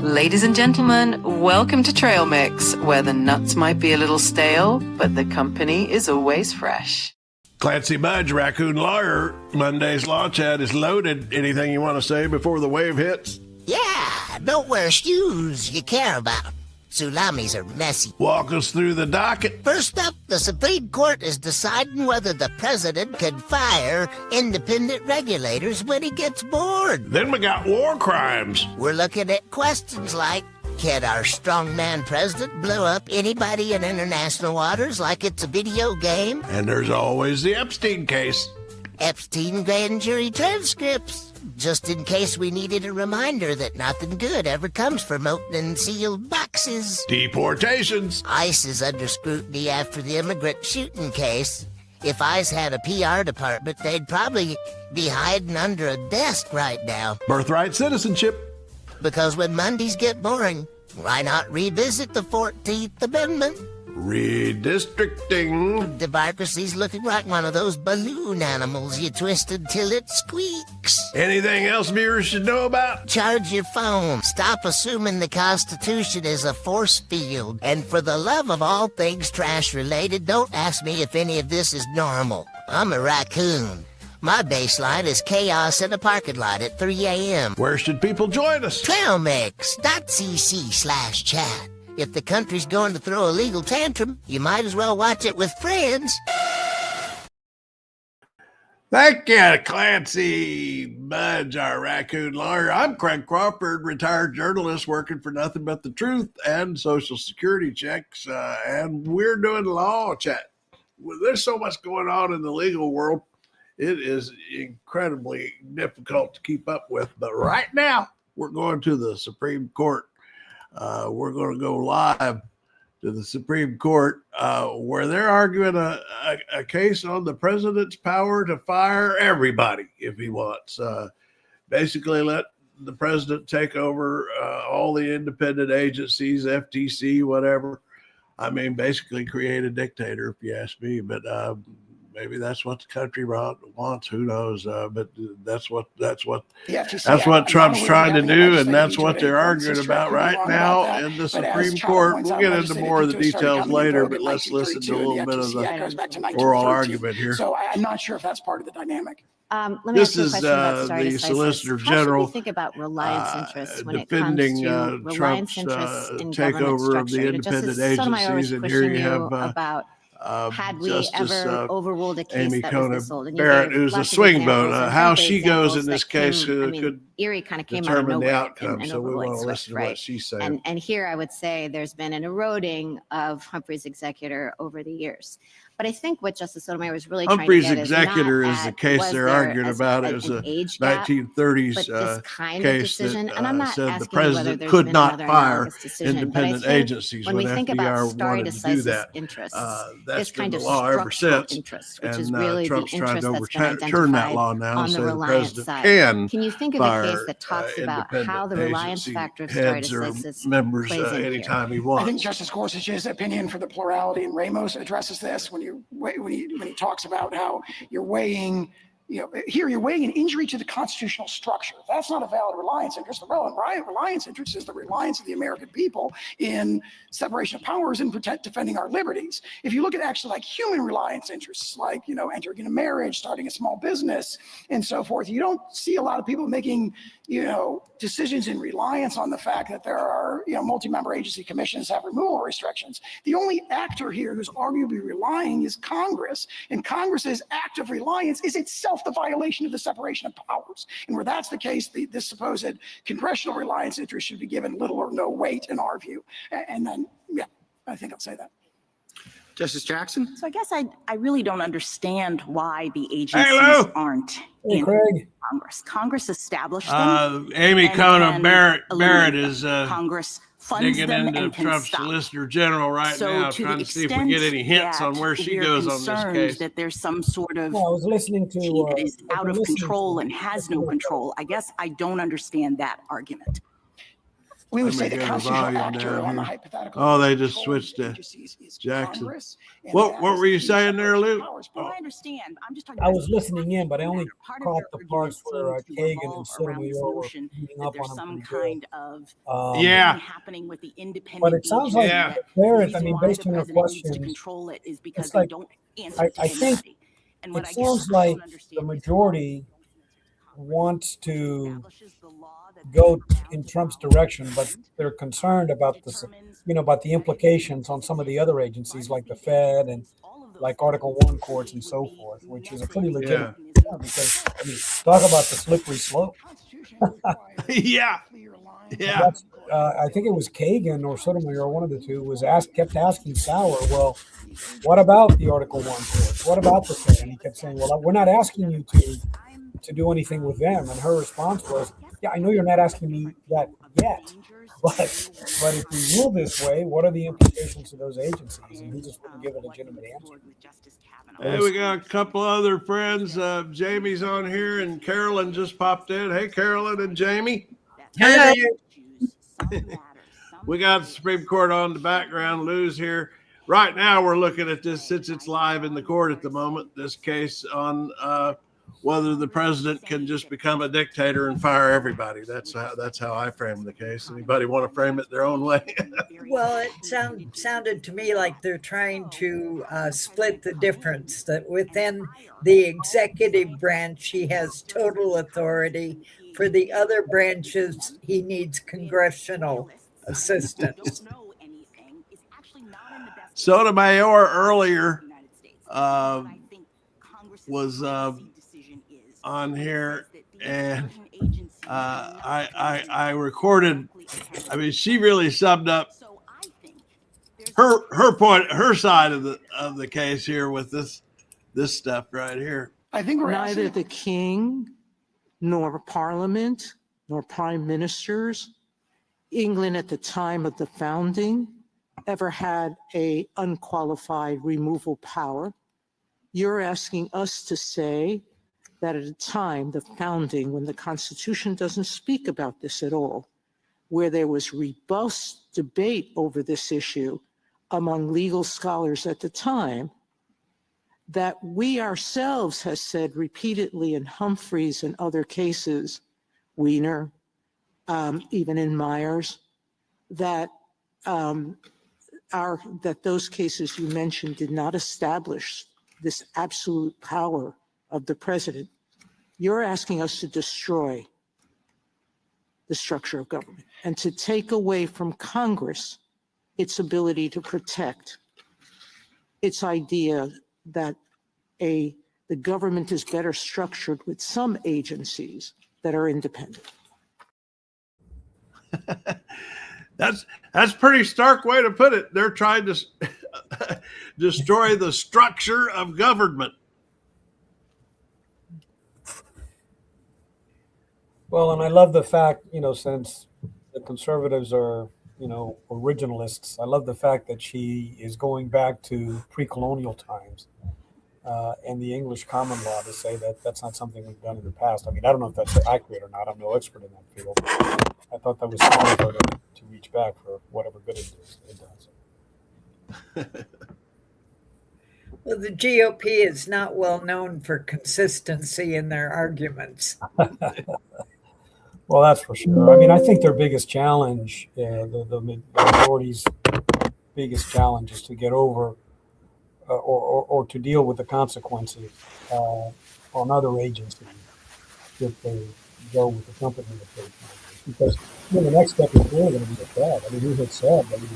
Ladies and gentlemen, welcome to Trail Mix, where the nuts might be a little stale, but the company is always fresh. Clancy Budge, Raccoon Lawyer. Monday's Law Chat is loaded. Anything you want to say before the wave hits? Yeah, don't wear shoes you care about. Tsunamis are messy. Walk us through the docket. First up, the Supreme Court is deciding whether the president can fire independent regulators when he gets bored. Then we got war crimes. We're looking at questions like, can our strongman president blow up anybody in international waters like it's a video game? And there's always the Epstein case. Epstein grand jury transcripts, just in case we needed a reminder that nothing good ever comes from opening sealed boxes. Deportations. ICE is under scrutiny after the immigrant-shooting case. If ICE had a PR department, they'd probably be hiding under a desk right now. Birthright-citizenship. Because when Mondays get boring, why not revisit the 14th Amendment? Redistricting. Democracy's looking like one of those balloon animals you twist until it squeaks. Anything else viewers should know about? Charge your phone. Stop assuming the Constitution is a force field. And for the love of all things trash-related, don't ask me if any of this is normal. I'm a raccoon. My baseline is chaos in a parking lot at 3 a.m. Where should people join us? Trailmix.cc/chat. If the country's going to throw a legal tantrum, you might as well watch it with friends. Thank you, Clancy Budge, our Raccoon Lawyer. I'm Craig Crawford, retired journalist working for Nothing But the Truth and Social Security checks, and we're doing Law Chat. Well, there's so much going on in the legal world. It is incredibly difficult to keep up with, but right now we're going to the Supreme Court. We're going to go live to the Supreme Court where they're arguing a case on the president's power to fire everybody if he wants. Basically, let the president take over all the independent agencies, FTC, whatever. I mean, basically create a dictator, if you ask me. But maybe that's what the country wants. Who knows? But that's what Trump's trying to do, and that's what they're arguing about right now in the Supreme Court. We'll get into more of the details later, but let's listen to a little bit of the oral argument here. So I'm not sure if that's part of the dynamic. This is the Solicitor General How should we think about reliance interests when defending it comes to reliance Trump's interests in takeover of the government independent structure? agencies, and here you have about had we Justice ever overruled a case Amy that Coney was sold, and Barrett, who's a swing vote. How she goes in this case could Erie kind of came out of determine the nowhere outcome. and So we want to overruled listen to Swift, what she's saying. and here I would say there's been an eroding of Humphrey's executor over the years. But I think what Justice Sotomayor was really Humphrey's trying to get executor is is the case they're arguing about. It was a 1930s case decision, that and I'm not said the asking president whether could there's been not another fire analogous decision, independent but I think agencies when when we think about FDR stare wanted to do decisis that. interests, That's this been kind the of law ever structural since. interest, which And is really Trump's the trying interest to that's been overturn that identified law now on and the say the reliance president side. can you think of a fire case that talks about how the independent reliance agency factor of stare heads or decisis members plays in here? anytime he I think wants. Justice Gorsuch's opinion for the plurality in Ramos addresses this when he talks about how you're weighing, here you're weighing an injury to the constitutional structure. That's not a valid reliance interest. The relevant reliance interest is the reliance of the American people in separation of powers and defending our liberties. If you look at actually like human reliance interests, like, entering into marriage, starting a small business, and so forth, you don't see a lot of people making, decisions in reliance on the fact that there are, multi-member agency commissions have removal restrictions. The only actor here who's arguably relying is Congress, and Congress's act of reliance is itself the violation of the separation of powers. And where that's the case, this supposed congressional reliance interest should be given little or no weight in our view. And then, I think I'll say that. Justice Jackson? So I guess I really don't understand why the agencies aren't in Congress. Congress established them. Amy Coney Barrett is Congress funds digging them into and can Trump's stop. Solicitor General right So now, to trying the to see if we get any hints on where she goes on this case. That there's some sort of I was listening to that is out of control and has no control. I guess I don't understand that argument. We would Let say me the get her constitutional volume actor down on the here. hypothetical. Oh, they just controlling switched to agencies is Jackson. Congress, and What that were is you the saying there, separation of Lou? powers. Well, I understand. I'm just talking I about. was listening in, but I only Part of caught your the argument parts where seemed to Kagan revolve and around this Sotomayor were notion beating that up there's on him some pretty good. kind of Yeah. thing happening with the But independent it sounds like agency Yeah. that there, the I reason mean, why based the on your president needs to questions, control it is because it's they like, don't answer to I think anybody. And what it I guess sounds I like don't understand the is why majority they don't answer to Congress, wants which to establishes the law that they go are bound in to Trump's follow direction, but and they're concerned about the, determines about the what implications on some of the other agencies like the Fed and like Article 1 courts and so forth, which is a pretty legitimate because, I mean, talk about the slippery slope. Yeah. Yeah. That's, I think it was Kagan or Sotomayor, one of the two, kept asking Sauer, well, what about the Article 1 courts? What about the Fed? And he kept saying, well, we're not asking you to do anything with them. And her response was, yeah, I know you're not asking me that yet, but if we rule this way, what are the implications of those agencies? And he just wouldn't give a legitimate answer. Hey, we got a couple other friends. Jamie's on here, and Carolyn just popped in. Hey, Carolyn and Jamie. Hello. We got the Supreme Court on the background. Lou's here. Right now, we're looking at this, since it's live in the court at the moment, this case on whether the president can just become a dictator and fire everybody. That's how I frame the case. Anybody want to frame it their own way? Well, it sounded to me like they're trying to split the difference, that within the executive branch, he has total authority. For the other branches, he needs congressional assistance. Sotomayor earlier was on here, and I recorded. I mean, she really summed up her point, her side of the case here with this stuff right here. I think we're neither the king nor parliament nor prime ministers, England at the time of the founding, ever had a unqualified removal power. You're asking us to say that at a time, the founding, when the Constitution doesn't speak about this at all, where there was robust debate over this issue among legal scholars at the time, that we ourselves has said repeatedly in Humphreys and other cases, Wiener, even in Myers, that that those cases you mentioned did not establish this absolute power of the president. You're asking us to destroy the structure of government and to take away from Congress its ability to protect its idea that the government is better structured with some agencies that are independent. That's pretty stark way to put it. They're trying to destroy the structure of government. Well, and I love the fact, since the conservatives are, originalists, I love the fact that she is going back to pre-colonial times and the English common law to say that that's not something we've done in the past. I mean, I don't know if that's accurate or not. I'm no expert in that field. But I thought that was smart of her to reach back for whatever good it does. Well, the GOP is not well known for consistency in their arguments. Well, that's for sure. I mean, I think their biggest challenge, the majority's biggest challenge, is to get over or to deal with the consequences on other agencies if they go with the company that they find. Because the next step is really going to be the Fed. I mean, who had said that he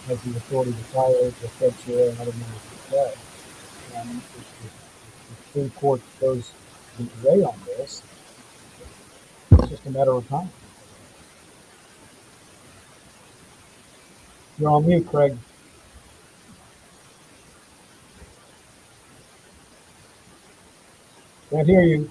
has the authority to fire the Fed chair and other members of the Fed? And if the Supreme Court goes the way on this, it's just a matter of time. You're on mute, Craig. Can't hear you.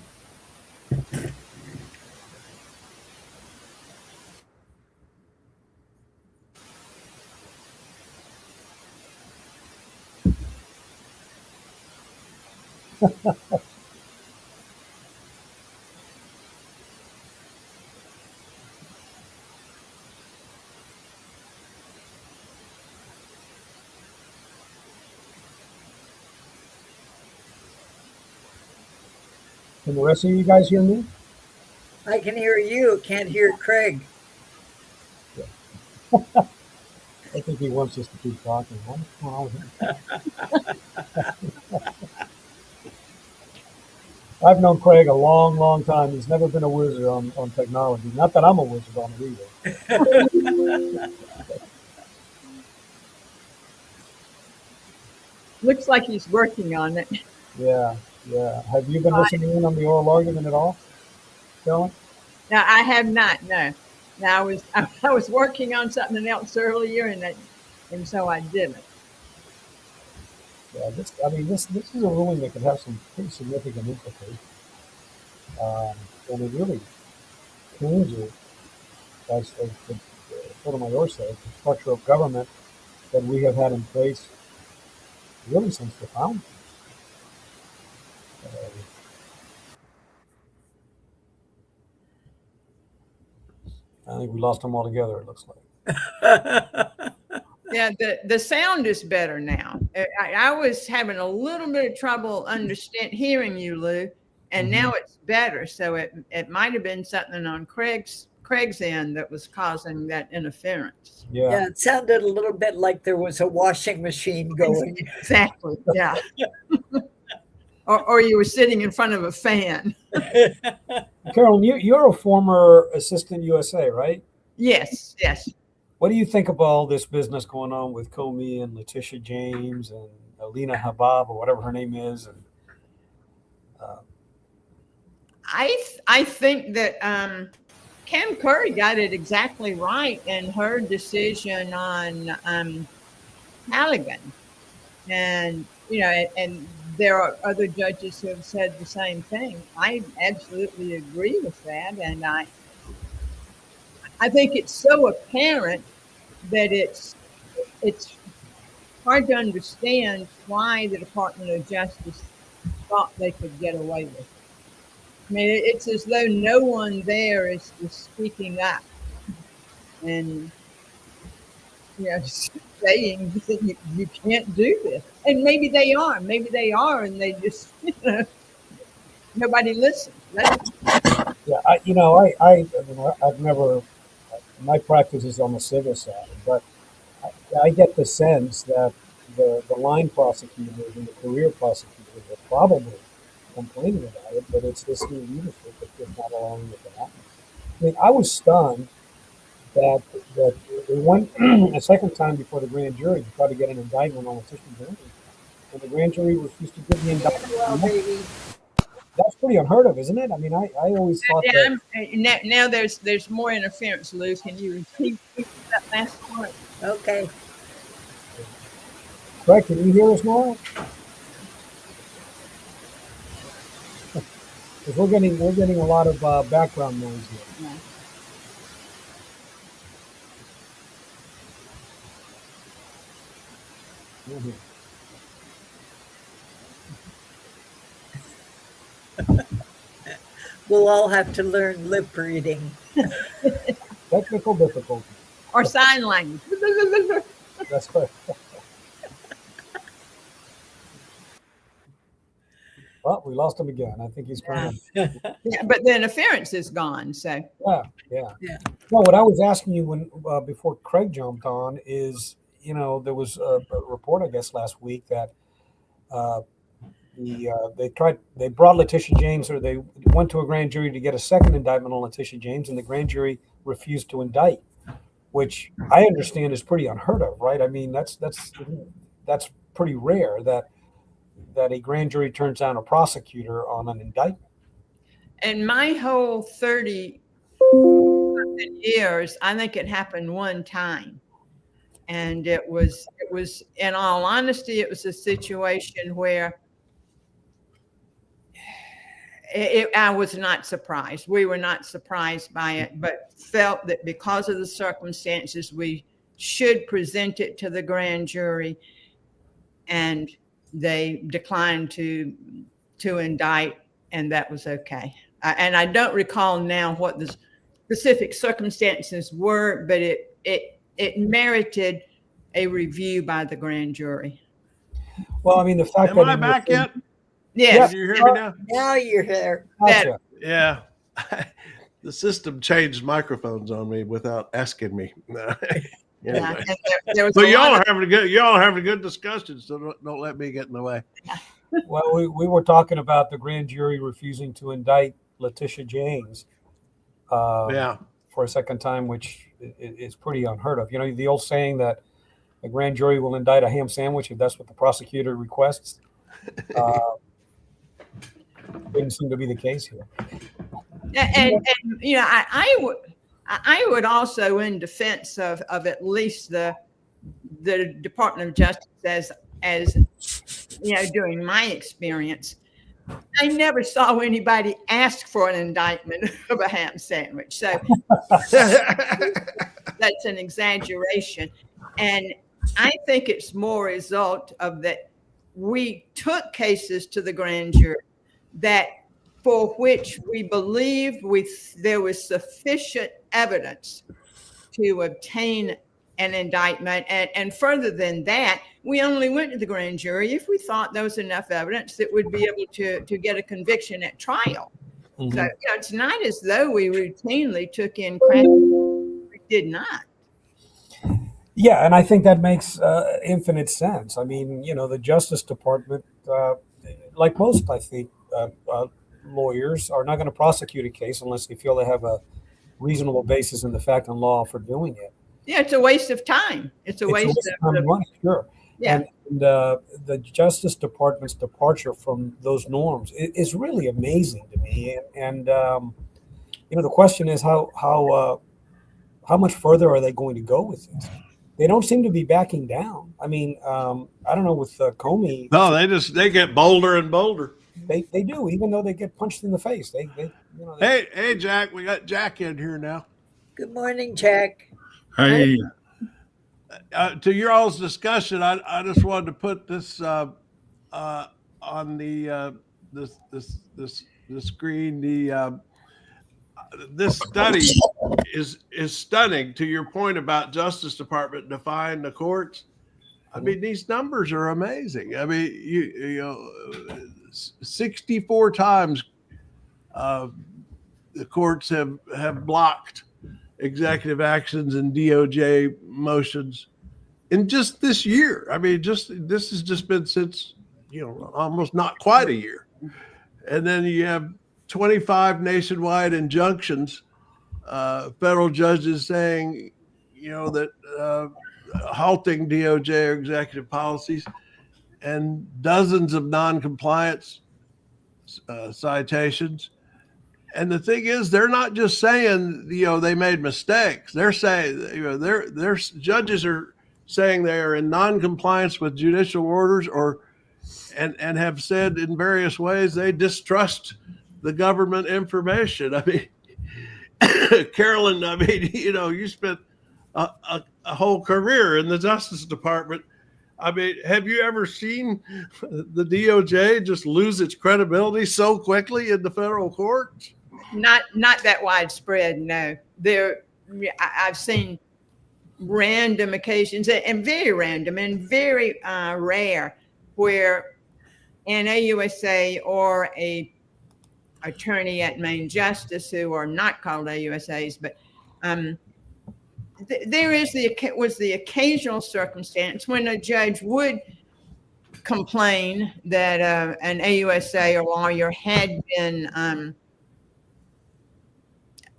Can the rest of you guys hear me? I can hear you, can't hear Craig. I think he wants us to keep talking. What's going on with him? I've known Craig a long, long time. He's never been a wizard on technology. Not that I'm a wizard on it either. Looks like he's working on it. Yeah. Have you been listening in on the oral argument at all, Carolyn? No, I have not. No. Now I was working on something else earlier, and so I didn't. Yeah, this is a ruling that could have some pretty significant implications, and it really changes, as Sotomayor said, the structure of government that we have had in place really since the founding. I think we lost them all together, it looks like. Yeah, the sound is better now. I was having a little bit of trouble hearing you, Lou, and now it's better. So it might have been something on Craig's end that was causing that interference. Yeah, it sounded a little bit like there was a washing machine going. Exactly, yeah. Or you were sitting in front of a fan. Carolyn, you're a former assistant USA, right? Yes. What do you think of all this business going on with Comey and Letitia James and Alina Habab, or whatever her name is? And I think that Cam Curry got it exactly right in her decision on Halligan, and and there are other judges who have said the same thing. I absolutely agree with that, and I think it's so apparent that it's hard to understand why the Department of Justice thought they could get away with it. I mean, it's as though no one there is speaking up and saying that you can't do this. And maybe they are, and they just nobody listens. yeah, I've never. My practice is on the civil side, but I get the sense that the line prosecutors and the career prosecutors are probably complaining about it, but it's this new leadership that's just not allowing it to happen. I mean, I was stunned that they went a second time before the grand jury to try to get an indictment on Letitia James, and the grand jury refused to give the indictment. Well, baby. That's pretty unheard of, isn't it? I mean, I always thought that. Now there's more interference, Lou. Can you repeat that last part? Okay. Craig, can you hear us now? Because we're getting a lot of background noise here. Yeah. Mm-hmm. We'll all have to learn lip reading. Technical difficulty. Or sign language. That's right. Well, we lost him again. I think he's trying to. Yeah, but the interference is gone. So. Yeah. Well, what I was asking you when before Craig jumped on is, there was a report, I guess, last week that they brought Letitia James, or they went to a grand jury to get a second indictment on Letitia James, and the grand jury refused to indict, which I understand is pretty unheard of, right? I mean, that's pretty rare that a grand jury turns down a prosecutor on an indictment. In my whole 30 years, I think it happened one time. And it was, in all honesty, it was a situation where I was not surprised. We were not surprised by it, but felt that because of the circumstances, we should present it to the grand jury, and they declined to indict, and that was okay. And I don't recall now what the specific circumstances were, but it merited a review by the grand jury. Well, I mean, the fact Am I back yet? Yes. Can you hear me now? Now you're here. Gotcha. Yeah. The system changed microphones on me without asking me. Anyway. But y'all are having a good discussion, so don't let me get in the way. Well, we were talking about the grand jury refusing to indict Letitia James for a second time, which is pretty unheard of. You know, the old saying that a grand jury will indict a ham sandwich if that's what the prosecutor requests. Didn't seem to be the case here. And you know, I would also, in defense of at least the Department of Justice, as you know, during my experience, I never saw anybody ask for an indictment of a ham sandwich. So that's an exaggeration. And I think it's more a result of that we took cases to the grand jury that for which we believed there was sufficient evidence to obtain an indictment. And further than that, we only went to the grand jury if we thought there was enough evidence that would be able to get a conviction at trial. Mm-hmm. So, you know, it's not as though we routinely took in crimes. We did not. Yeah, and I think that makes infinite sense. I mean, you know, the Justice Department, like most, I think, lawyers, are not going to prosecute a case unless they feel they have a reasonable basis in the fact and law for doing it. Yeah, it's a waste of time. It's a waste of time and money, sure. Yeah. And the Justice Department's departure from those norms is really amazing to me. And you know, the question is how much further are they going to go with this? They don't seem to be backing down. I mean, I don't know with Comey. No, they get bolder and bolder. They do, even though they get punched in the face. They you know. Hey, Jack, we got Jack in here now. Good morning, Jack. Hey. To your all's discussion, I just wanted to put this on the screen. This study is stunning. To your point about Justice Department defying the courts, I mean, these numbers are amazing. I mean, you know, 64 times the courts have blocked executive actions and DOJ motions in just this year. I mean, this has just been since, you know, almost not quite a year. And then you have 25 nationwide injunctions, federal judges saying, you know, that halting DOJ or executive policies, and dozens of non-compliance citations. And the thing is, they're not just saying, you know, they made mistakes. They're saying, you know, their judges are saying they are in non-compliance with judicial orders, and have said in various ways they distrust the government information. I mean, Carolyn, I mean, you know, you spent a whole career in the Justice Department. I mean, have you ever seen the DOJ just lose its credibility so quickly in the federal courts? Not that widespread, no. I've seen random occasions, and very random and very rare, where an AUSA or a attorney at Main Justice, who are not called AUSAs, but there was the occasional circumstance when a judge would complain that an AUSA or lawyer had been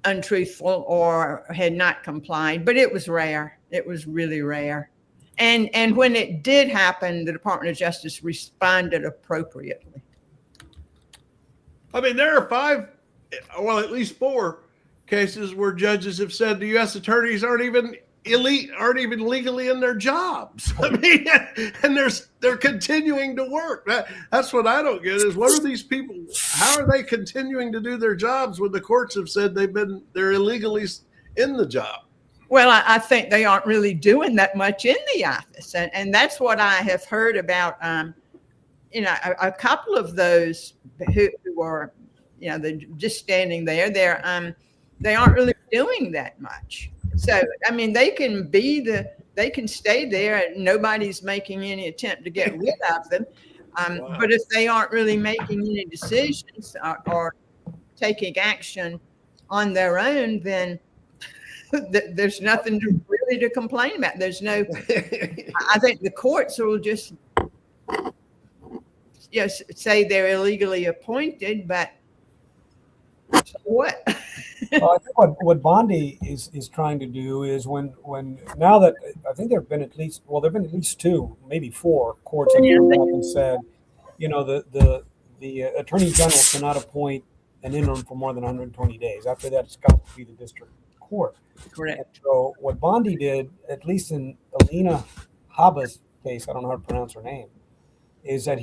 untruthful or had not complied, but it was rare. It was really rare. And when it did happen, the Department of Justice responded appropriately. I mean, there are at least 4 cases where judges have said the U.S. attorneys aren't even legally in their jobs. I mean, and they're continuing to work. That's what I don't get is, what are these people? How are they continuing to do their jobs when the courts have said they're illegally in the job? Well, I think they aren't really doing that much in the office, and that's what I have heard about. You know, a couple of those who are, you know, they're just standing there. They aren't really doing that much. So, I mean, they can stay there and nobody's making any attempt to get rid of them. But if they aren't really making any decisions or taking action on their own, then there's nothing really to complain about. There's no, I think the courts will just say they're illegally appointed, but so what? Well, I think what Bondi is trying to do is when now that I think there've been at least two, maybe four courts that have come up and said, the attorney general cannot appoint an interim for more than 120 days. After that, it's got to be the district court. Correct. And so what Bondi did, at least in Alina Habba's case, I don't know how to pronounce her name, is that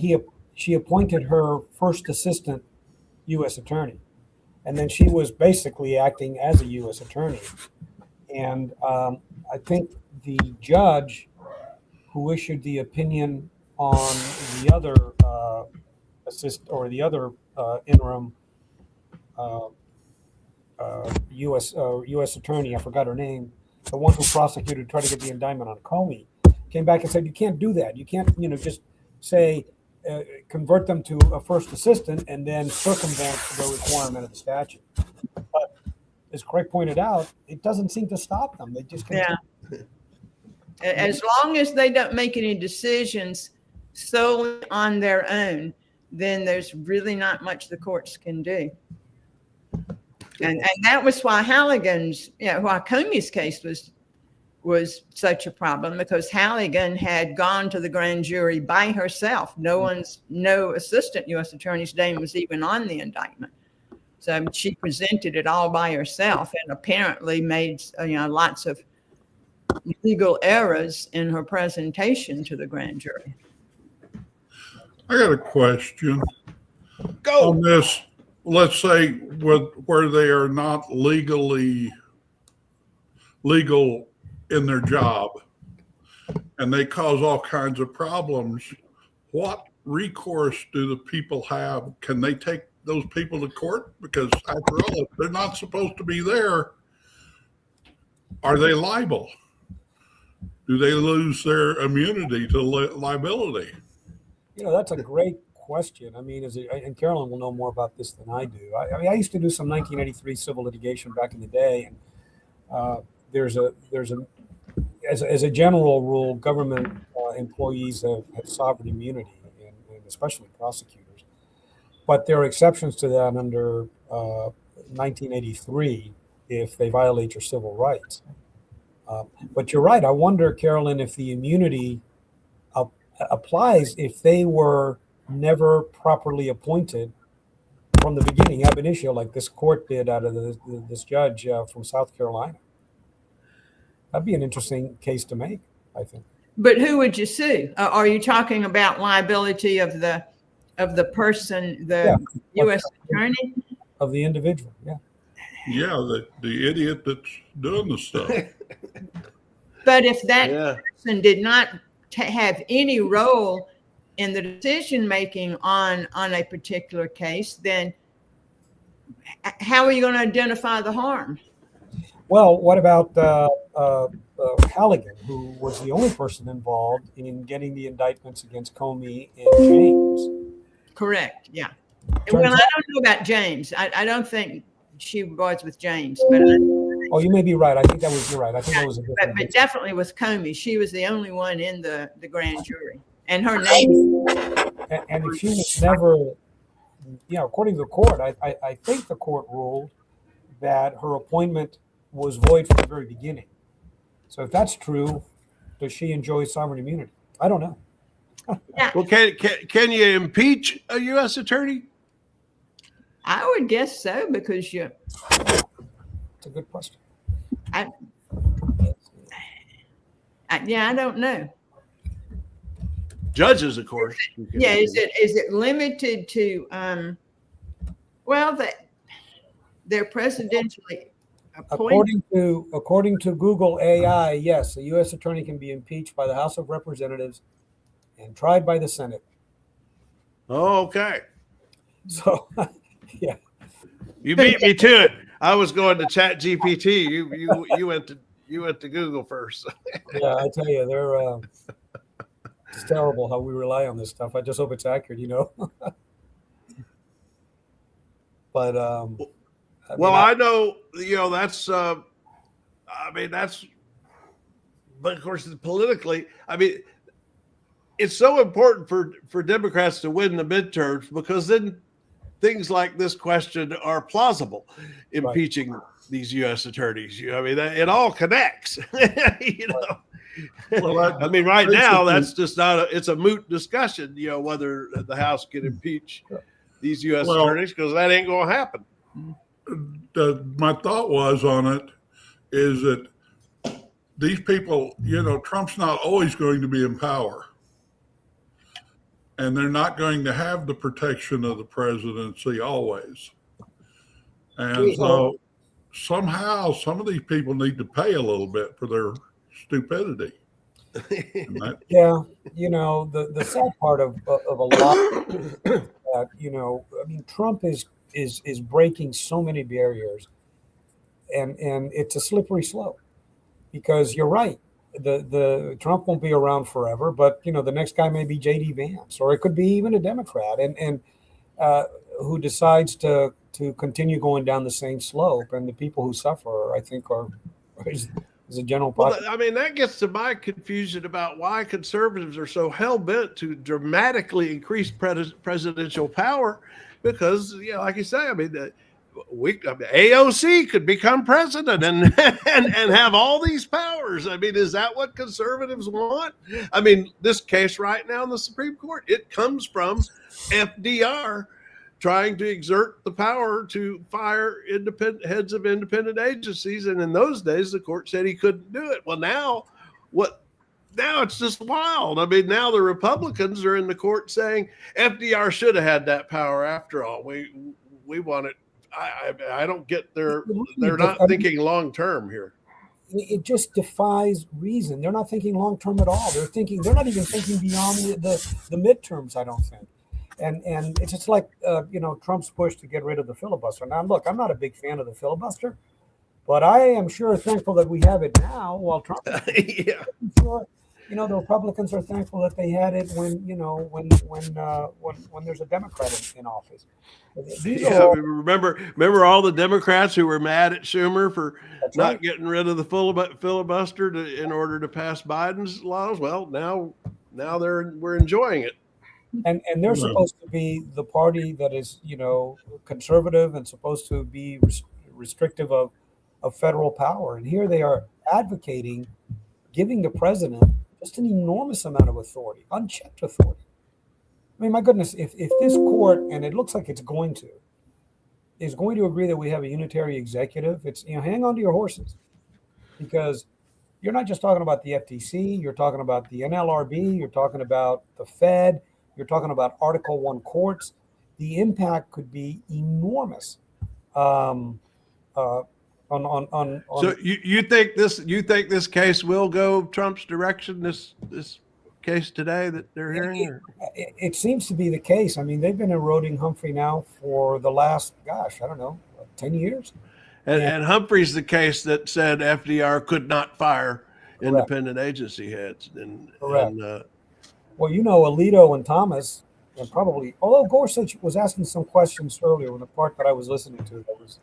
she appointed her first assistant U.S. attorney. And then she was basically acting as a U.S. attorney. And I think the judge who issued the opinion on the other interim U.S. attorney, I forgot her name, the one who prosecuted, tried to get the indictment on Comey, came back and said, you can't do that. You can't, just say, convert them to a first assistant and then circumvent the requirement of the statute. But as Craig pointed out, it doesn't seem to stop them. They just continue. As long as they don't make any decisions solely on their own, then there's really not much the courts can do. And that was why Halligan's, why Comey's case was such a problem, because Halligan had gone to the grand jury by herself. No assistant U.S. attorney's name was even on the indictment. So she presented it all by herself and apparently made lots of legal errors in her presentation to the grand jury. I got a question. Go. On this, let's say where they are not legal in their job and they cause all kinds of problems, what recourse do the people have? Can they take those people to court? Because after all, if they're not supposed to be there, are they liable? Do they lose their immunity to liability? That's a great question. I mean, and Carolyn will know more about this than I do. I used to do some 1983 civil litigation back in the day, and as a general rule, government employees have sovereign immunity, and especially prosecutors. But there are exceptions to that under 1983 if they violate your civil rights. But you're right. I wonder, Carolyn, if the immunity applies if they were never properly appointed from the beginning, ab initio, like this court did out of this judge from South Carolina. That'd be an interesting case to make, I think. But who would you sue? Are you talking about liability of the person, the U.S. attorney? Of the individual, Yeah, the idiot that's doing the stuff. But if that person did not have any role in the decision making on a particular case, then how are you going to identify the harm? Well, what about Halligan, who was the only person involved in getting the indictments against Comey and James? Correct. Yeah. Well, I don't know about James. I don't think she was with James, but you may be right. I think you're right. I think that was a different. But definitely with Comey, she was the only one in the grand jury, and her name. And if she was never, according to the court, I think the court ruled that her appointment was void from the very beginning. So if that's true, does she enjoy sovereign immunity? I don't know. Well, can you impeach a U.S. attorney? I would guess so, because It's a good question. I don't know. Judges, of course. Yeah, is it limited to they're presidentially appointed? According to Google AI, yes, a U.S. attorney can be impeached by the House of Representatives and tried by the Senate. Okay. So, yeah. You beat me to it. I was going to Chat GPT. You went to Google first. Yeah, I tell you, It's terrible how we rely on this stuff. I just hope it's accurate, But I know, that's, but of course, politically, it's so important for Democrats to win the midterms, because then things like this question are plausible, impeaching these U.S. attorneys. It all connects, Well, right now, that's just it's a moot discussion, whether the House can impeach these U.S. attorneys, because that ain't going to happen. My thought was on it is that these people, Trump's not always going to be in power. And they're not going to have the protection of the presidency always. And so somehow some of these people need to pay a little bit for their stupidity. Yeah, the sad part of a lot of that, Trump is breaking so many barriers, and it's a slippery slope, because you're right. The Trump won't be around forever, but the next guy may be J.D. Vance, or it could be even a Democrat, and who decides to continue going down the same slope, and the people who suffer, I think, is a general population. That gets to my confusion about why conservatives are so hell bent to dramatically increase presidential power, because like you say, AOC could become president and have all these powers. Is that what conservatives want? This case right now in the Supreme Court, it comes from FDR trying to exert the power to fire heads of independent agencies. And in those days, the court said he couldn't do it. Well, now it's just wild. Now the Republicans are in the court saying FDR should have had that power after all. We want it. I don't get they're not thinking long term here. It just defies reason. They're not thinking long term at all. They're not even thinking beyond the midterms, I don't think. And it's just like Trump's push to get rid of the filibuster. Now, look, I'm not a big fan of the filibuster, but I am sure thankful that we have it now. While Trump, the Republicans are thankful that they had it when there's a Democrat in office. Remember all the Democrats who were mad at Schumer for not getting rid of the filibuster in order to pass Biden's laws. Well, now we're enjoying it. And they're supposed to be the party that is, conservative and supposed to be restrictive of federal power. And here they are advocating giving the president just an enormous amount of authority, unchecked authority. My goodness, if this court, and it looks like it's going to, is going to agree that we have a unitary executive, it's, hang on to your horses, because you're not just talking about the FTC, you're talking about the NLRB, you're talking about the Fed, you're talking about Article 1 courts. The impact could be enormous. So you think this case will go Trump's direction? This case today that they're hearing? It seems to be the case. They've been eroding Humphrey now for the last 10 years. And Humphrey's the case that said FDR could not fire independent agency heads. Alito and Thomas, and probably, although Gorsuch was asking some questions earlier in the part that I was listening to, that was,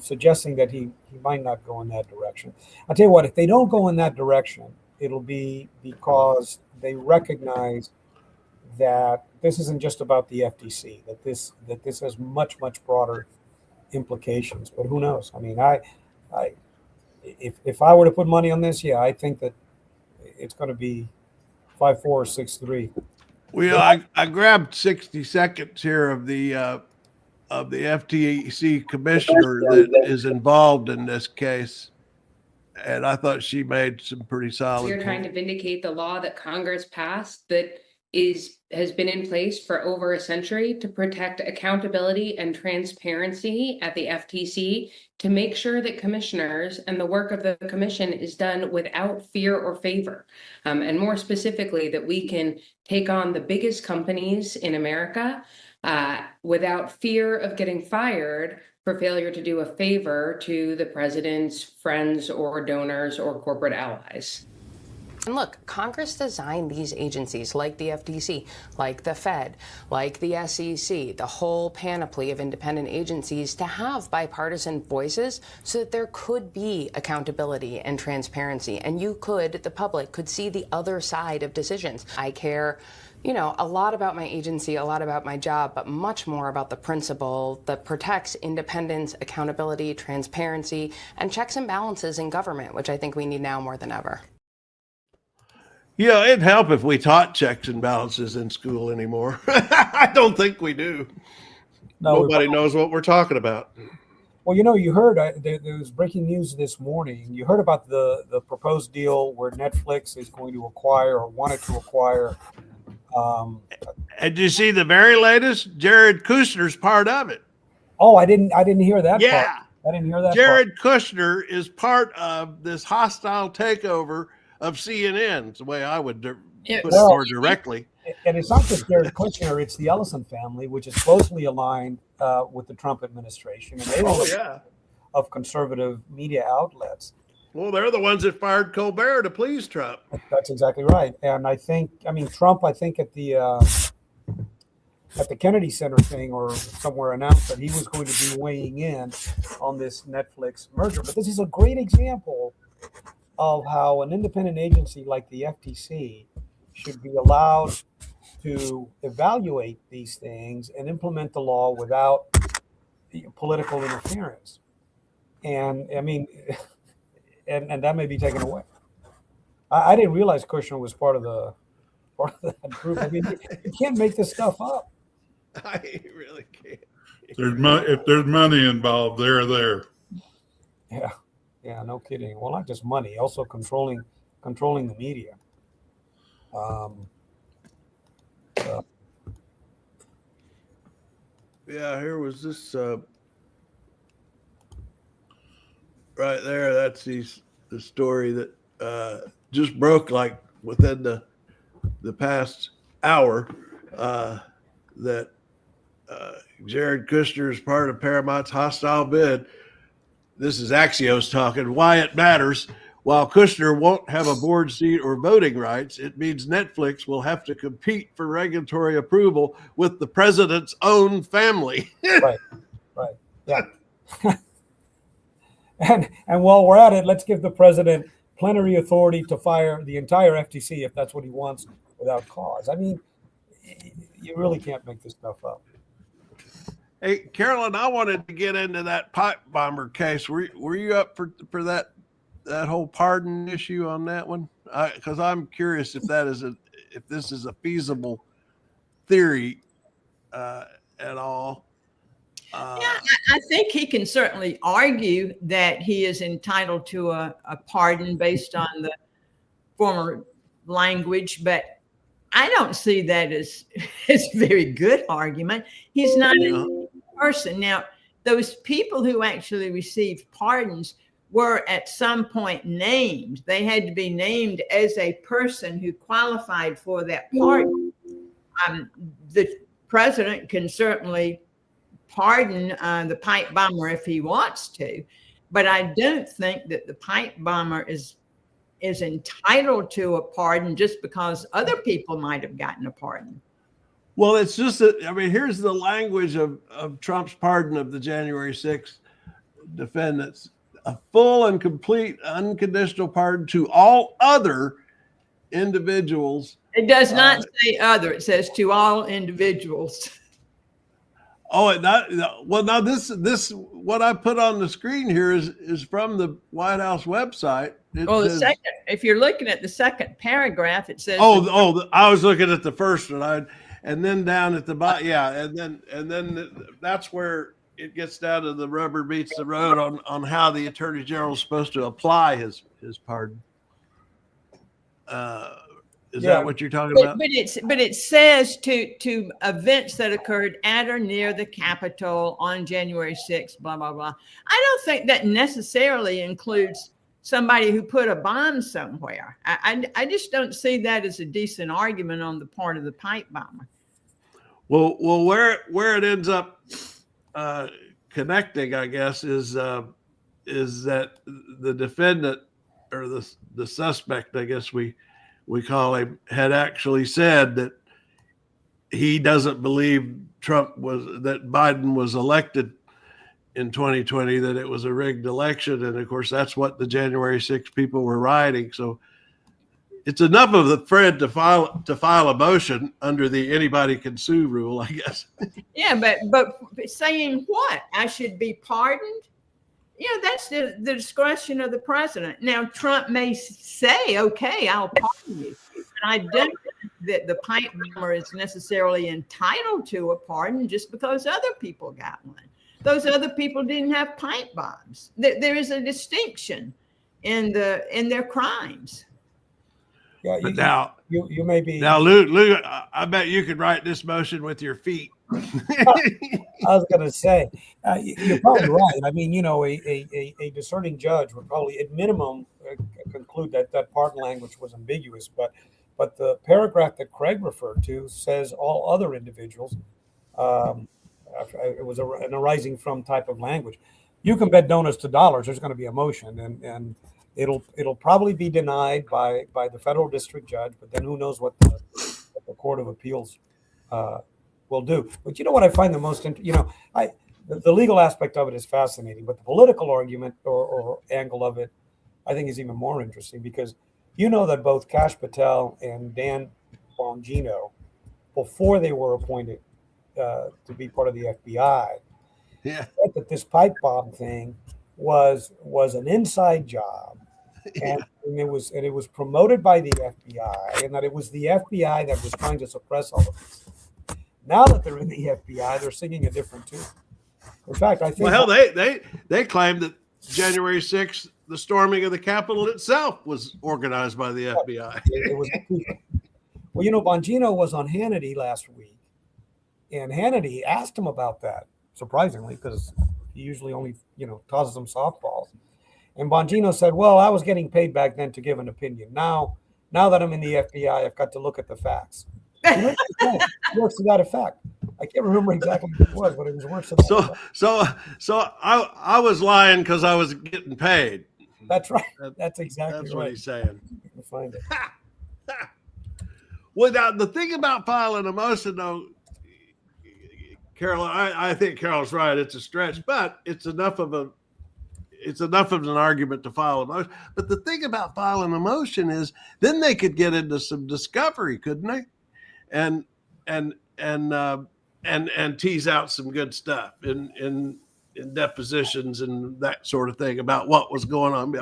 suggesting that he might not go in that direction. I'll tell you what, if they don't go in that direction, it'll be because they recognize that this isn't just about the FTC, that this has much broader implications. But who knows? If I were to put money on this, I think that it's going to be 5-4 or 6-3. Well, I grabbed 60 seconds here of the FCC commissioner that is involved in this case, and I thought she made some pretty solid. You're trying to vindicate the law that Congress passed that has been in place for over a century to protect accountability and transparency at the FTC, to make sure that commissioners and the work of the commission is done without fear or favor. And more specifically, that we can take on the biggest companies in America without fear of getting fired for failure to do a favor to the president's friends or donors or corporate allies. And look, Congress designed these agencies like the FTC, like the Fed, like the SEC, the whole panoply of independent agencies to have bipartisan voices so that there could be accountability and transparency. And you could, the public, could see the other side of decisions. I care, you know, a lot about my agency, a lot about my job, but much more about the principle that protects independence, accountability, transparency, and checks and balances in government, which I think we need now more than ever. Yeah, it'd help if we taught checks and balances in school anymore. I don't think we do. No, nobody knows what we're talking about. Well, you know, you heard there was breaking news this morning. You heard about the proposed deal where Netflix is going to acquire or wanted to acquire. And did you see the very latest? Jared Kushner's part of it. Oh, I didn't hear that. Yeah, part. I didn't hear that. Jared Kushner is part of this hostile takeover of CNN. It's the way I would put it more directly. And it's not just Jared Kushner; it's the Ellison family, which is closely aligned with the Trump administration, and they were of conservative media outlets. Well, they're the ones that fired Colbert to please Trump. That's exactly right. And Trump, I think at the Kennedy Center thing or somewhere announced that he was going to be weighing in on this Netflix merger. But this is a great example of how an independent agency like the FTC should be allowed to evaluate these things and implement the law without political interference. And I mean, and that may be taken away. I didn't realize Kushner was part of that group. I mean, you can't make this stuff up. I really can't. If there's money involved, they're there. Yeah, no kidding. Well, not just money, also controlling the media. Yeah, here was this right there. That's the story that just broke like within the past hour that Jared Kushner is part of Paramount's hostile bid. This is Axios talking. Why it matters. While Kushner won't have a board seat or voting rights, it means Netflix will have to compete for regulatory approval with the president's own family. Right. Yeah. And while we're at it, let's give the president plenary authority to fire the entire FTC if that's what he wants without cause. I mean, you really can't make this stuff up. Hey, Carolyn, I wanted to get into that pipe bomber case. Were you up for that whole pardon issue on that one? Because I'm curious if this is a feasible theory at all. I think he can certainly argue that he is entitled to a pardon based on the former language, but I don't see that as a very good argument. He's not a person. Now, those people who actually received pardons were at some point named. They had to be named as a person who qualified for that pardon. The president can certainly pardon the pipe bomber if he wants to, but I don't think that the pipe bomber is entitled to a pardon just because other people might have gotten a pardon. Well, it's just that, I mean, here's the language of Trump's pardon of the January 6th defendants. A full and complete unconditional pardon to all other individuals. It does not say other, it says to all individuals. Oh, now this what I put on the screen here is from the White House website. If you're looking at the second paragraph, it says. I was looking at the first one. And then down at the bottom, and then that's where it gets down to the rubber meets the road on how the Attorney General is supposed to apply his pardon. Is that what you're talking about? But it says to events that occurred at or near the Capitol on January 6th, blah, blah, blah. I don't think that necessarily includes somebody who put a bomb somewhere. I just don't see that as a decent argument on the part of the pipe bomber. Well, where it ends up connecting, I guess, is that the defendant or the suspect, I guess we we call him, had actually said that he doesn't believe that Biden was elected in 2020, that it was a rigged election. And of course, that's what the January 6th people were writing. So it's enough of the thread to file a motion under the anybody can sue rule, I guess. Yeah, but saying what? I should be pardoned? That's the discretion of the president. Now, Trump may say, okay, I'll pardon you. And I don't think that the pipe bomber is necessarily entitled to a pardon just because other people got one. Those other people didn't have pipe bombs. There is a distinction in their crimes. Yeah, you may be. Now, Lou, I bet you could write this motion with your feet. I was going to say, you're probably right. I mean, a discerning judge would probably, at minimum, conclude that pardon language was ambiguous. But the paragraph that Craig referred to says all other individuals. It was an arising from type of language. You can bet donuts to dollars there's going to be a motion, and it'll probably be denied by the federal district judge. But then who knows what the Court of Appeals will do. But you know what I find the most the legal aspect of it is fascinating, but the political argument or angle of it, I think, is even more interesting, because that both Kash Patel and Dan Bongino, before they were appointed to be part of the FBI, said that this pipe bomb thing was an inside job, and it was promoted by the FBI, and that it was the FBI that was trying to suppress all of this. Now that they're in the FBI, they're singing a different tune. In fact, I think they claimed that January 6th, the storming of the Capitol itself, was organized by the FBI. It was. Well, Bongino was on Hannity last week, and Hannity asked him about that, surprisingly, because he usually only tosses them softballs. And Bongino said, "Well, I was getting paid back then to give an opinion. Now that I'm in the FBI, I've got to look at the facts." It works to that effect. I can't remember exactly what it was, but it was worse. So I was lying because I was getting paid. That's right. That's exactly that's right. what he's saying. You can find it. Well, now the thing about filing a motion, though, Carol, I think Carol's right. It's a stretch, but it's enough of an argument to file a motion. But the thing about filing a motion is, then they could get into some discovery, couldn't they? And tease out some good stuff in depositions and that sort of thing about what was going on,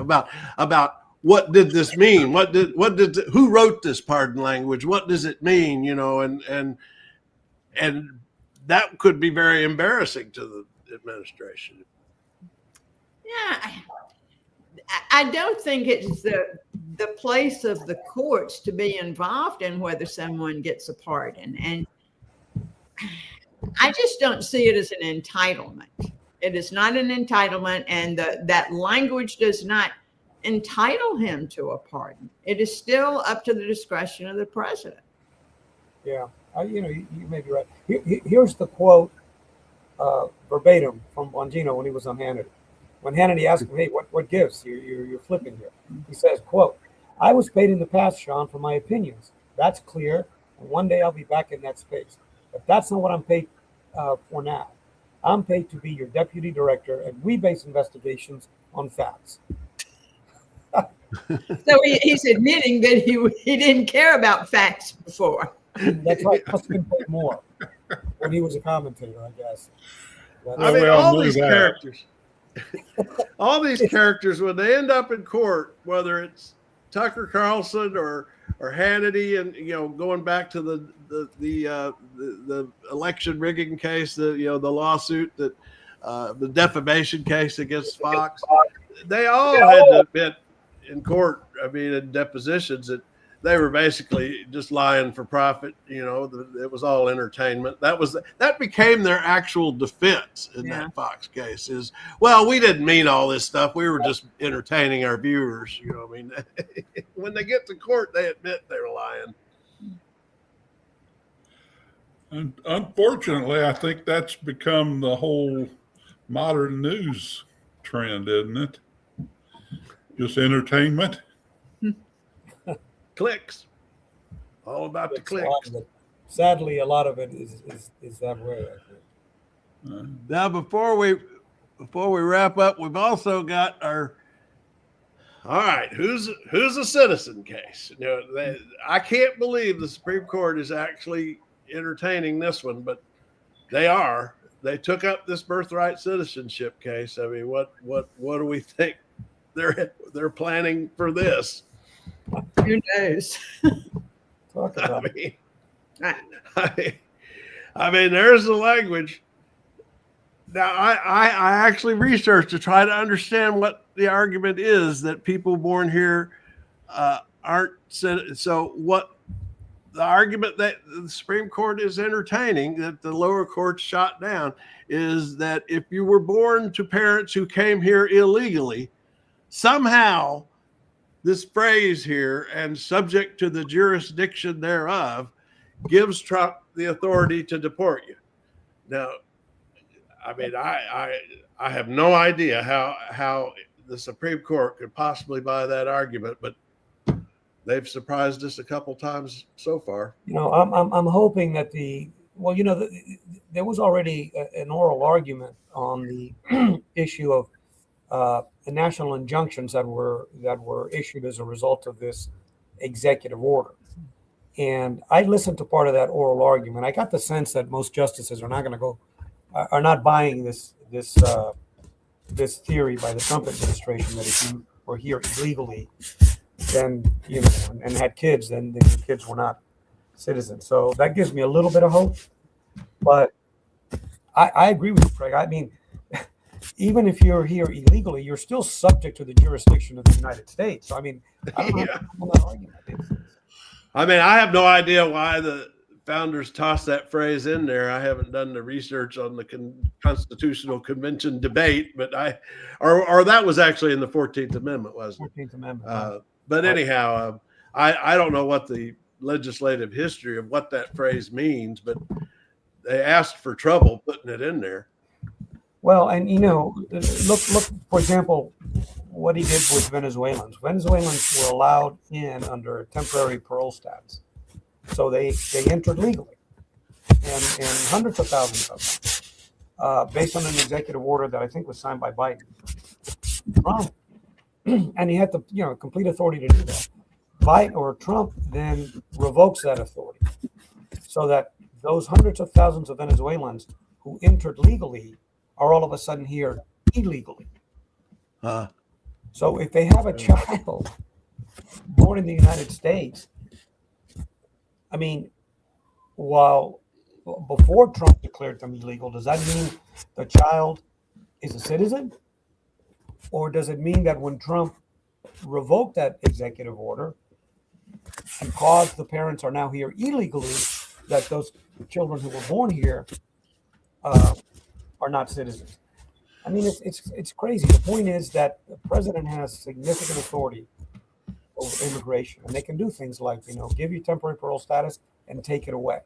about what did this mean? Who wrote this pardon language? What does it mean? And that could be very embarrassing to the administration. Yeah, I don't think it's the place of the courts to be involved in whether someone gets a pardon. And I just don't see it as an entitlement. It is not an entitlement, and that language does not entitle him to a pardon. It is still up to the discretion of the president. Yeah, you may be right. Here's the quote verbatim from Bongino when he was on Hannity. When Hannity asked him, "Hey, what gives? You're flipping here." He says, quote, "I was paid in the past, Sean, for my opinions. That's clear, and one day I'll be back in that space. But that's not what I'm paid for now. I'm paid to be your deputy director, and we base investigations on facts." So he's admitting that he didn't care about facts before. That's right. Must have been paid more when he was a commentator, I guess. All these characters. All these characters, when they end up in court, whether it's Tucker Carlson or Hannity, and going back to the election rigging case, the lawsuit, that the defamation case against Fox, they all had to admit in court, in depositions, that they were basically just lying for profit. It was all entertainment. That became their actual defense in that Fox case. Is, well, we didn't mean all this stuff. We were just entertaining our viewers. When they get to court, they admit they were lying. And unfortunately, I think that's become the whole modern news trend, isn't it? Just entertainment. Clicks. All about the A clicks. lot of it. Sadly, a lot of it is that way, I think. Now, before we wrap up, we've also got our. All right, who's a citizen case? I can't believe the Supreme Court is actually entertaining this one, but they are. They took up this birthright citizenship case. I mean, what do we think they're planning for this? Who knows? Talk about I mean, there's the language. Now, I actually researched to try to understand what the argument is that people born here aren't. So what the argument that the Supreme Court is entertaining, that the lower courts shot down, is that if you were born to parents who came here illegally, somehow this phrase here, and subject to the jurisdiction thereof, gives Trump the authority to deport you. Now, I mean, I have no idea how the Supreme Court could possibly buy that argument, but they've surprised us a couple times so far. I'm hoping that there was already an oral argument on the issue of the national injunctions that were issued as a result of this executive order. And I listened to part of that oral argument. I got the sense that most justices are not buying this theory by the Trump administration that if you were here illegally, then and had kids, then your kids were not citizens. So that gives me a little bit of hope. But I agree with you, Craig. I mean, even if you're here illegally, you're still subject to the jurisdiction of the United States. So, I mean, I don't know how that argument is. I mean, I have no idea why the founders tossed that phrase in there. I haven't done the research on the Constitutional Convention debate, but or that was actually in the 14th Amendment, wasn't it? 14th Amendment. But anyhow, I don't know what the legislative history of what that phrase means, but they asked for trouble putting it in there. Well, and look, for example, what he did with Venezuelans. Venezuelans were allowed in under temporary parole status. So they entered legally, and hundreds of thousands of them, based on an executive order that I think was signed by Biden. And he had the complete authority to do that. Biden or Trump then revokes that authority, so that those hundreds of thousands of Venezuelans who entered legally are all of a sudden here illegally. So if they have a child born in the United States, I mean, while before Trump declared them illegal, does that mean the child is a citizen? Or does it mean that when Trump revoked that executive order and caused the parents are now here illegally, that those children who were born here are not citizens? I mean, it's crazy. The point is that the president has significant authority over immigration, and they can do things like, give you temporary parole status and take it away.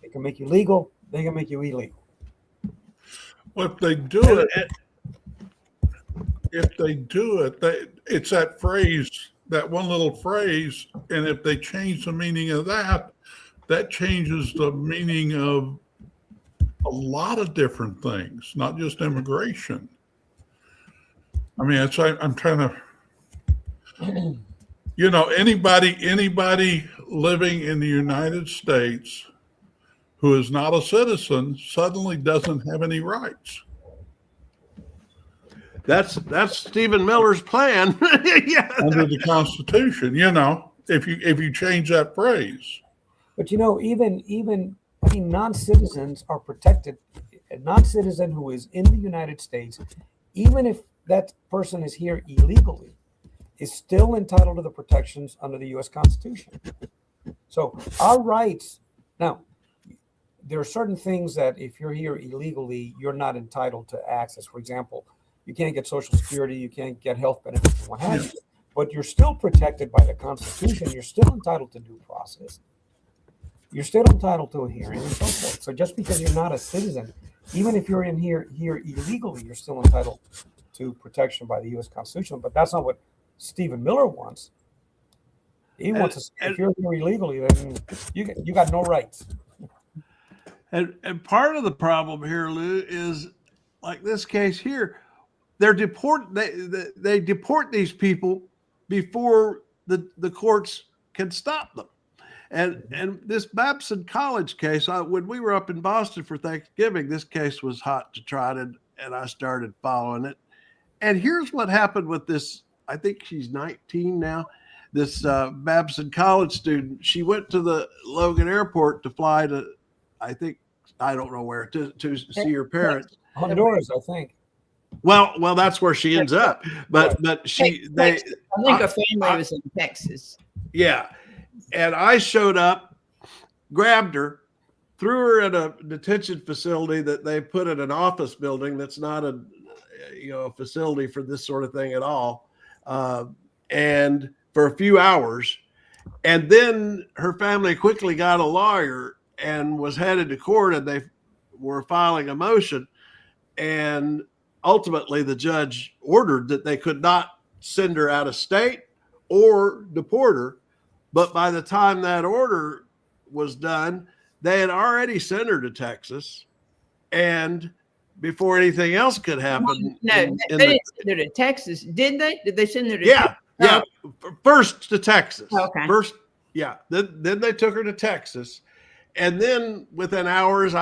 They can make you legal. They can make you illegal. Well, if they do it, it's that phrase, that one little phrase, and if they change the meaning of that changes the meaning of a lot of different things, not just immigration. I mean, I'm trying to, anybody living in the United States who is not a citizen suddenly doesn't have any rights. That's Stephen Miller's plan. Yeah. Under the Constitution, if you change that phrase. But even non-citizens are protected. A non-citizen who is in the United States, even if that person is here illegally, is still entitled to the protections under the U.S. Constitution. So our rights, now, there are certain things that if you're here illegally, you're not entitled to access. For example, you can't get Social Security, you can't get health benefits, and what have you. But you're still protected by the Constitution. You're still entitled to due process. You're still entitled to a hearing and so forth. So just because you're not a citizen, even if you're in here illegally, you're still entitled to protection by the U.S. Constitution. But that's not what Stephen Miller wants. He wants to say, if you're here illegally, then you got no rights. And part of the problem here, Lou, is like this case here. They deport these people before the courts can stop them. And this Babson College case, when we were up in Boston for Thanksgiving, this case was hot to trot, and I started following it. And here's what happened with this. I think she's 19 now. This Babson College student, she went to the Logan Airport to fly to, I don't know where, to see her parents. Honduras, I think. Well, that's where she ends up. But I think a family was in Texas. Yeah. And I showed up, grabbed her, threw her in a detention facility that they put in an office building that's not a facility for this sort of thing at all. And for a few hours. And then her family quickly got a lawyer and was headed to court, and they were filing a motion. And ultimately, the judge ordered that they could not send her out of state or deport her. But by the time that order was done, they had already sent her to Texas. And before anything else could happen. They didn't send her to Texas, did they? Did they send her to Texas? Yeah. First to Texas. Okay. First, yeah. Then they took her to Texas. And then within hours,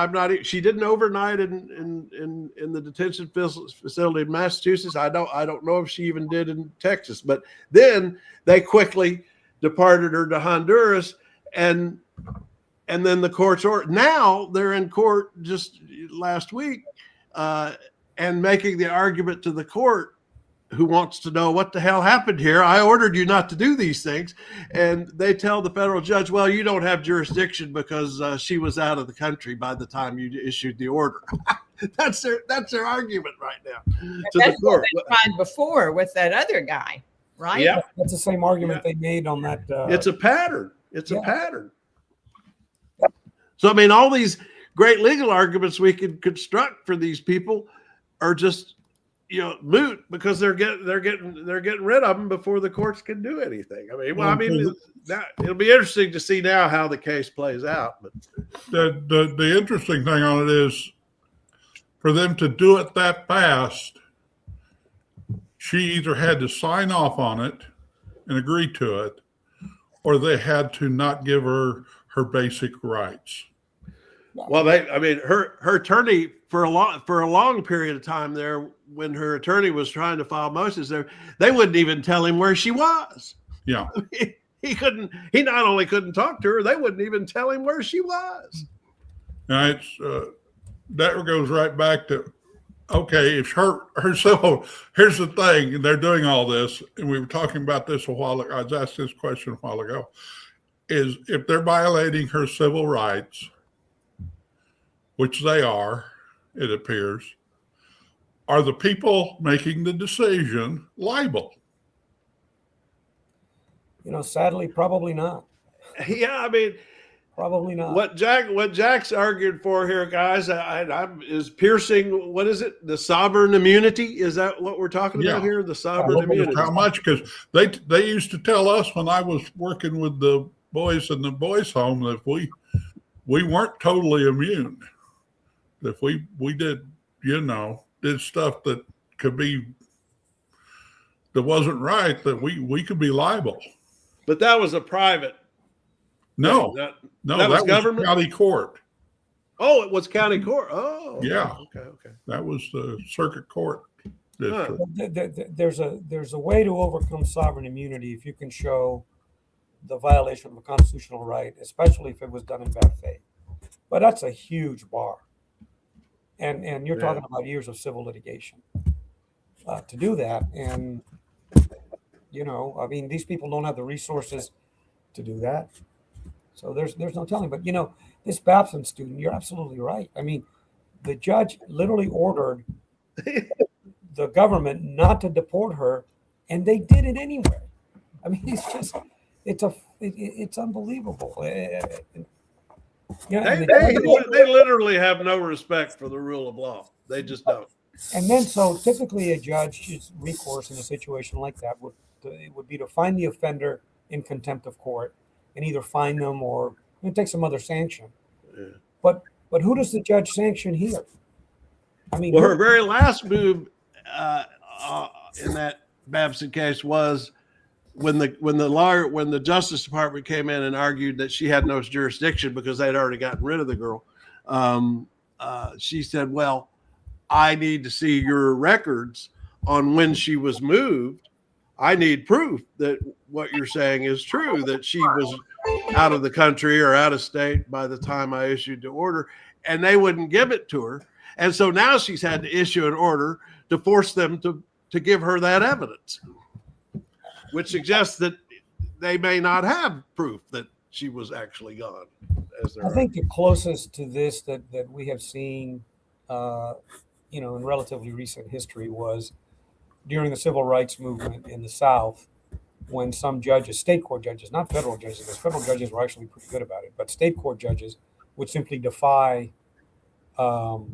she didn't overnight in the detention facility in Massachusetts. I don't know if she even did in Texas, but then they quickly departed her to Honduras, and then the court's order. Now they're in court just last week and making the argument to the court, who wants to know what the hell happened here. I ordered you not to do these things. And they tell the federal judge, well, you don't have jurisdiction because she was out of the country by the time you issued the order. That's their argument right now. That's what they tried before with that other guy, right? Yeah. That's the same argument they made on that. It's a pattern. It's a pattern. So, I mean, all these great legal arguments we could construct for these people are just, moot, because they're getting rid of them before the courts can do anything. I mean, it'll be interesting to see now how the case plays out. But the interesting thing on it is, for them to do it that fast, she either had to sign off on it and agree to it, or they had to not give her basic rights. Well, her attorney for a long period of time there, when her attorney was trying to file motions there, they wouldn't even tell him where she was. Yeah. He not only couldn't talk to her, they wouldn't even tell him where she was. And that goes right back to, okay, if her civil, here's the thing, and they're doing all this, and we were talking about this a while ago. I was asked this question a while ago, is if they're violating her civil rights, which they are, it appears, are the people making the decision liable? Sadly, probably not. Yeah, I mean, probably not. What Jack's argued for here, guys, is piercing. What is it? The sovereign immunity? Is that what we're talking about here? The sovereign immunity. How much? Because they used to tell us when I was working with the boys in the boys' home that we weren't totally immune. If we did, did stuff that wasn't right, that we could be liable. But that was a private. No, that was government county court. Oh, it was county court. Oh, yeah. Okay. That was the circuit court district. There's a way to overcome sovereign immunity if you can show the violation of a constitutional right, especially if it was done in bad faith. But that's a huge bar. And you're talking about years of civil litigation to do that. And, these people don't have the resources to do that. So there's no telling. But, this Babson student, you're absolutely right. I mean, the judge literally ordered the government not to deport her, and they did it anyway. I mean, it's unbelievable. They literally have no respect for the rule of law. They just don't. And then, so typically a judge's recourse in a situation like that would be to find the offender in contempt of court and either fine them or take some other sanction. Yeah. But who does the judge sanction here? I mean, well, her very last move in that Babson case was when the Justice Department came in and argued that she had no jurisdiction because they'd already gotten rid of the girl. She said, "Well, I need to see your records on when she was moved. I need proof that what you're saying is true, that she was out of the country or out of state by the time I issued the order." And they wouldn't give it to her. And so now she's had to issue an order to force them to give her that evidence, which suggests that they may not have proof that she was actually gone. I think the closest to this that we have seen, in relatively recent history was during the civil rights movement in the South, when some judges, state court judges, not federal judges, because federal judges were actually pretty good about it, but state court judges would simply defy, would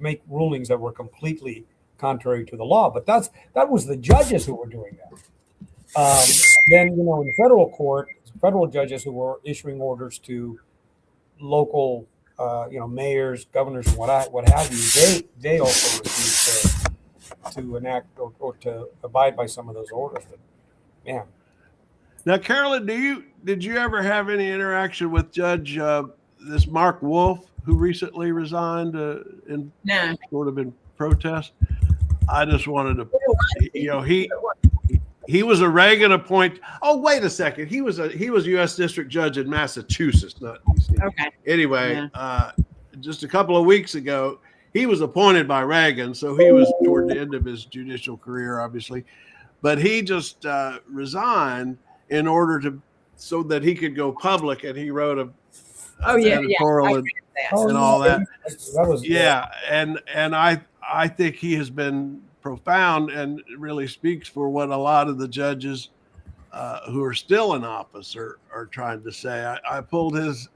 make rulings that were completely contrary to the law. But that was the judges who were doing that. Then, in federal court, federal judges who were issuing orders to local, mayors, governors, and what have you, they also refused to enact or to abide by some of those orders. But, man. Now, Carolyn, did you ever have any interaction with Judge this Mark Wolf, who recently resigned in protest? I just wanted to, he was a Reagan appointee. Oh, wait a second. He was U.S. District Judge in Massachusetts, not D.C. Okay. Anyway, just a couple of weeks ago, he was appointed by Reagan, so he was toward the end of his judicial career, obviously. But he just resigned in order so that he could go public, and he wrote an editorial and all that. That was and I think he has been profound and really speaks for what a lot of the judges who are still in office are trying to say. I pulled his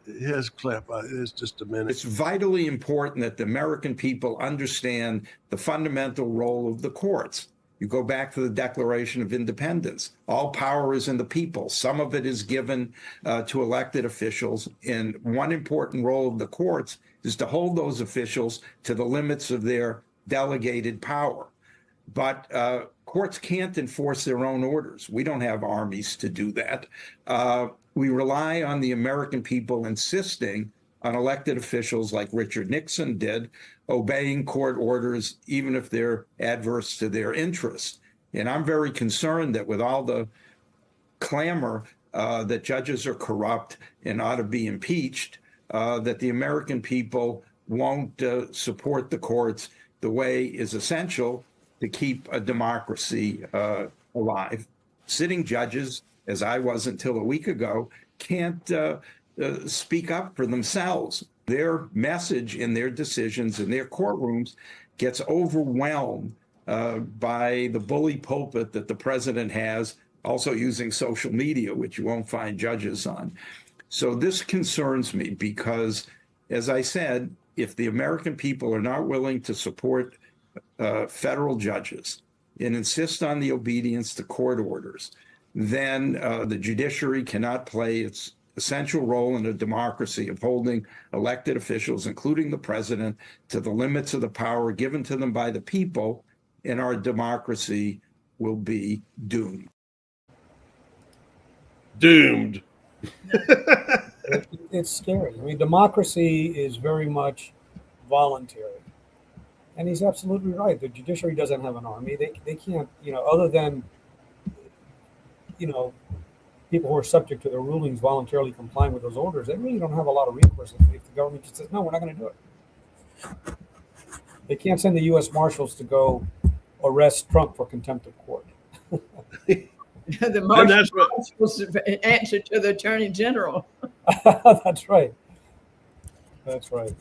clip. It's just a minute. It's vitally important that the American people understand the fundamental role of the courts. You go back to the Declaration of Independence. All power is in the people. Some of it is given to elected officials. And one important role of the courts is to hold those officials to the limits of their delegated power. But courts can't enforce their own orders. We don't have armies to do that. We rely on the American people insisting on elected officials like Richard Nixon did, obeying court orders, even if they're adverse to their interests. And I'm very concerned that with all the clamor that judges are corrupt and ought to be impeached, that the American people won't support the courts the way is essential to keep a democracy alive. Sitting judges, as I was until a week ago, can't speak up for themselves. Their message in their decisions in their courtrooms gets overwhelmed by the bully pulpit that the president has, also using social media, which you won't find judges on. So this concerns me because, as I said, if the American people are not willing to support federal judges and insist on the obedience to court orders, then the judiciary cannot play its essential role in a democracy of holding elected officials, including the president, to the limits of the power given to them by the people, and our democracy will be doomed. Doomed. It's scary. I mean, democracy is very much voluntary. And he's absolutely right. The judiciary doesn't have an army. They can't, other than, people who are subject to their rulings voluntarily complying with those orders, they really don't have a lot of recourse if the government just says, no, we're not going to do it. They can't send the U.S. Marshals to go arrest Trump for contempt of court. The Marshals answer to the Attorney General. That's right. That's right.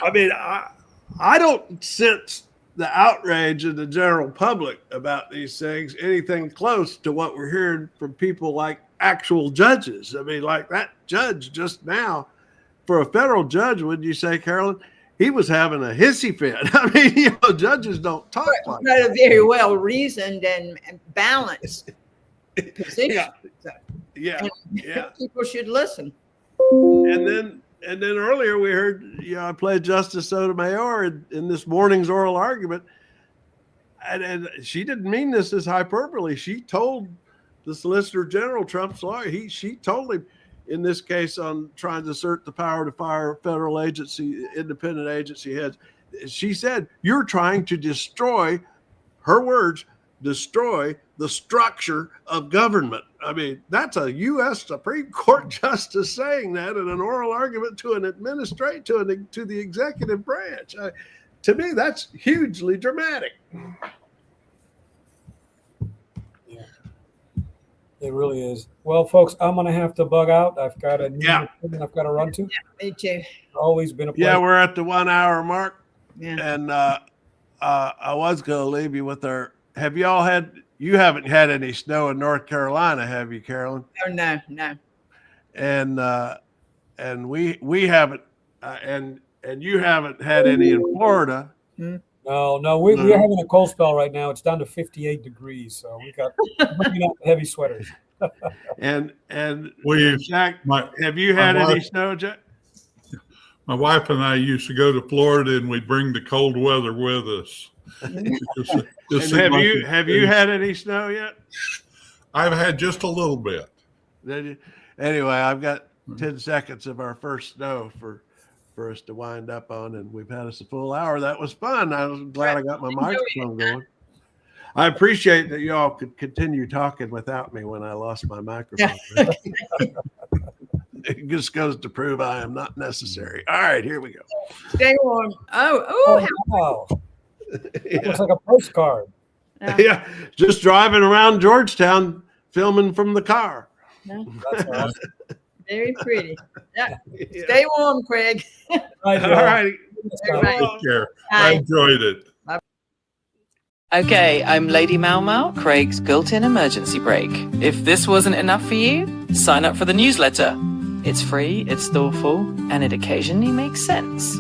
I mean, I don't sense the outrage of the general public about these things anything close to what we're hearing from people like actual judges. I mean, like that judge just now, for a federal judge, would you say, Carolyn, he was having a hissy fit? I mean, judges don't talk like that. Very well reasoned and balanced. position. Yeah. People should listen. And then earlier we heard, I played Justice Sotomayor in this morning's oral argument, and she didn't mean this as hyperbole. She told the Solicitor General, Trump's lawyer, she told him in this case on trying to assert the power to fire federal agency, independent agency heads. She said, "You're trying to destroy," her words, "destroy the structure of government." I mean, that's a U.S. Supreme Court justice saying that in an oral argument to an to the executive branch. To me, that's hugely dramatic. Yeah, it really is. Well, folks, I'm going to have to bug out. I've got a meeting I've got to run to. Yeah, me too. Always been a pleasure. Yeah, we're at the 1 hour mark. Yeah. And I was going to leave you with you haven't had any snow in North Carolina, have you, Carolyn? Oh, no. And we haven't, and you haven't had any in Florida. No, we're having a cold spell right now. It's down to 58 degrees, so we got bringing out heavy sweaters. and Jack, have you had any snow, Jack? My wife and I used to go to Florida, and we'd bring the cold weather with us. Have you had any snow yet? I've had just a little bit. Anyway, I've got 10 seconds of our first snow for us to wind up on, and we've had us a full hour. That was fun. I was glad I got my microphone going. I appreciate that you all could continue talking without me when I lost my microphone. It just goes to prove I am not necessary. All right, here we go. Stay warm. Oh, wow. It looks like a postcard. Yeah, just driving around Georgetown, filming from the car. That's awesome. Very pretty. Yeah. Stay warm, Craig. All right. Take care. I enjoyed it. Okay, I'm Lady Mau Mau, Craig's built-in emergency brake. If this wasn't enough for you, sign up for the newsletter. It's free, it's thoughtful, and it occasionally makes sense.